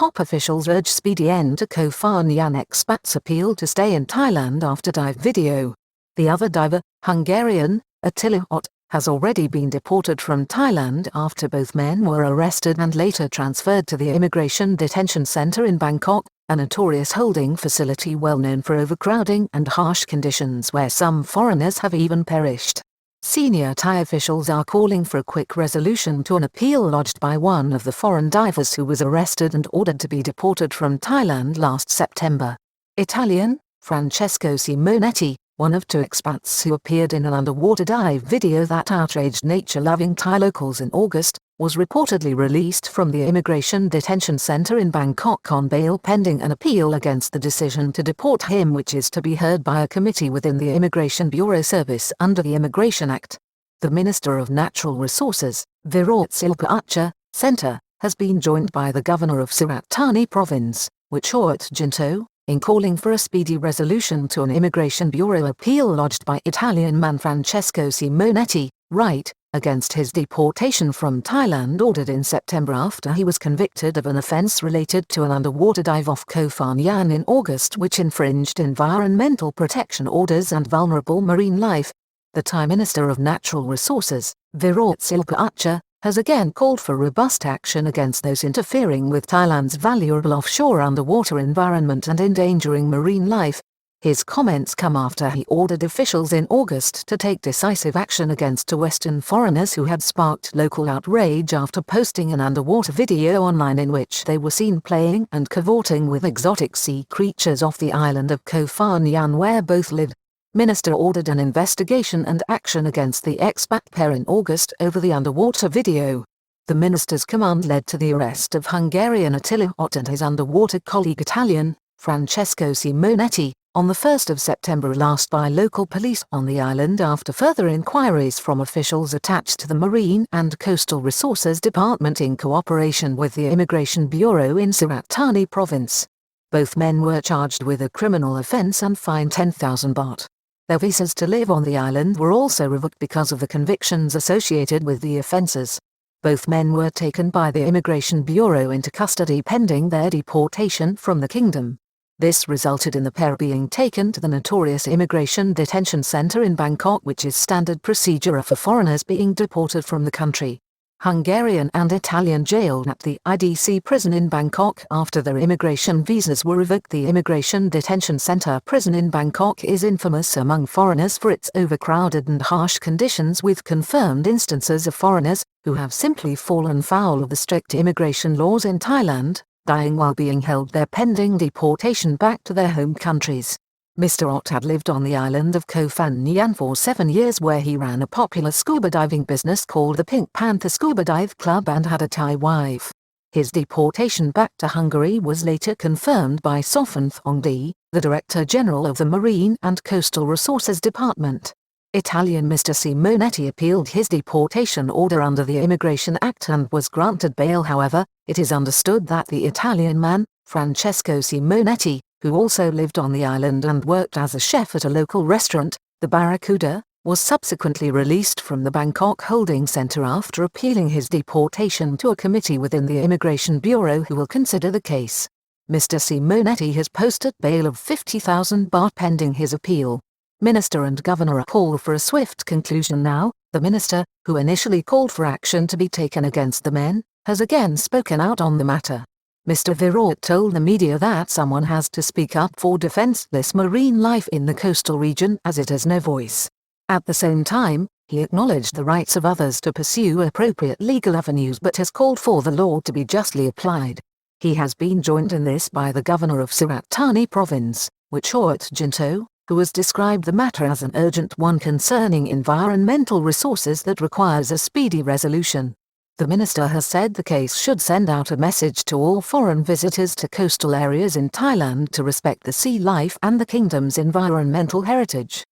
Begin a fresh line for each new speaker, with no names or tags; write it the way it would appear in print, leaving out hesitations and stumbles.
top officials urge speedy end to Ko Pha Ngan expats appeal to stay in Thailand after dive video. The other diver, Hungarian, Attila Ott, has already been deported from Thailand after both men were arrested and later transferred to the Immigration Detention Centre in Bangkok, a notorious holding facility well known for overcrowding and harsh conditions where some foreigners have even perished. Senior Thai officials are calling for a quick resolution to an appeal lodged by one of the foreign divers who was arrested and ordered to be deported from Thailand last September. Italian, Francesco Simonetti, one of two expats who appeared in an underwater dive video that outraged nature-loving Thai locals in August, was reportedly released from the Immigration Detention Centre in Bangkok on bail pending an appeal against the decision to deport him, which is to be heard by a committee within the Immigration Bureau Service under the Immigration Act. The Minister of Natural Resources, Attila Ott, has been joined by the Governor of Surat Thani Province, Attila Ott, in calling for a speedy resolution to an Immigration Bureau appeal lodged by Italian man Francesco Simonetti, right, against his deportation from Thailand ordered in September after he was convicted of an offence related to an underwater dive off Ko Pha Ngan in August which infringed environmental protection orders and vulnerable marine life. The Thai Minister of Natural Resources, Attila Ott, has again called for robust action against those interfering with Thailand's valuable offshore underwater environment and endangering marine life. His comments come after he ordered officials in August to take decisive action against two Western foreigners who had sparked local outrage after posting an underwater video online in which they were seen playing and cavorting with exotic sea creatures off the island of Ko Pha Ngan where both lived. Minister ordered an investigation and action against the expat pair in August over the underwater video. The minister's command led to the arrest of Hungarian Attila Ott and his underwater colleague Italian, Francesco Simonetti, on the 1st of September last by local police on the island after further inquiries from officials attached to the Marine and Coastal Resources Department in cooperation with the Immigration Bureau in Surat Thani Province. Both men were charged with a criminal offence and fined 10,000 baht. Their visas to live on the island were also revoked because of the convictions associated with the offences. Both men were taken by the Immigration Bureau into custody pending their deportation from the kingdom. This resulted in the pair being taken to the notorious Immigration Detention Centre in Bangkok, which is standard procedure for foreigners being deported from the country. Hungarian and Italian jailed at the IDC prison in Bangkok after their immigration visas were revoked. The Immigration Detention Centre prison in Bangkok is infamous among foreigners for its overcrowded and harsh conditions, with confirmed instances of foreigners who have simply fallen foul of the strict immigration laws in Thailand, dying while being held there pending deportation back to their home countries. Mr. Ott had lived on the island of Ko Pha Ngan for 7 years, where he ran a popular scuba diving business called the Pink Panther Scuba Dive Club and had a Thai wife. His deportation back to Hungary was later confirmed by Thongdi, the Director General of the Marine and Coastal Resources Department. Italian Mr. Simonetti appealed his deportation order under the Immigration Act and was granted bail. However, it is understood that the Italian man, Francesco Simonetti, who also lived on the island and worked as a chef at a local restaurant, the Barracuda, was subsequently released from the Bangkok holding centre after appealing his deportation to a committee within the Immigration Bureau who will consider the case. Mr. Simonetti has posted bail of 50,000 baht pending his appeal. Minister and Governor call for a swift conclusion now. The minister, who initially called for action to be taken against the men, has again spoken out on the matter. Mr. Ott told the media that someone has to speak up for defenseless marine life in the coastal region as it has no voice. At the same time, he acknowledged the rights of others to pursue appropriate legal avenues but has called for the law to be justly applied. He has been joined in this by the Governor of Surat Thani Province, Attila Ott, who has described the matter as an urgent one concerning environmental resources that requires a speedy resolution. The minister has said the case should send out a message to all foreign visitors to coastal areas in Thailand to respect the sea life and the kingdom's environmental heritage.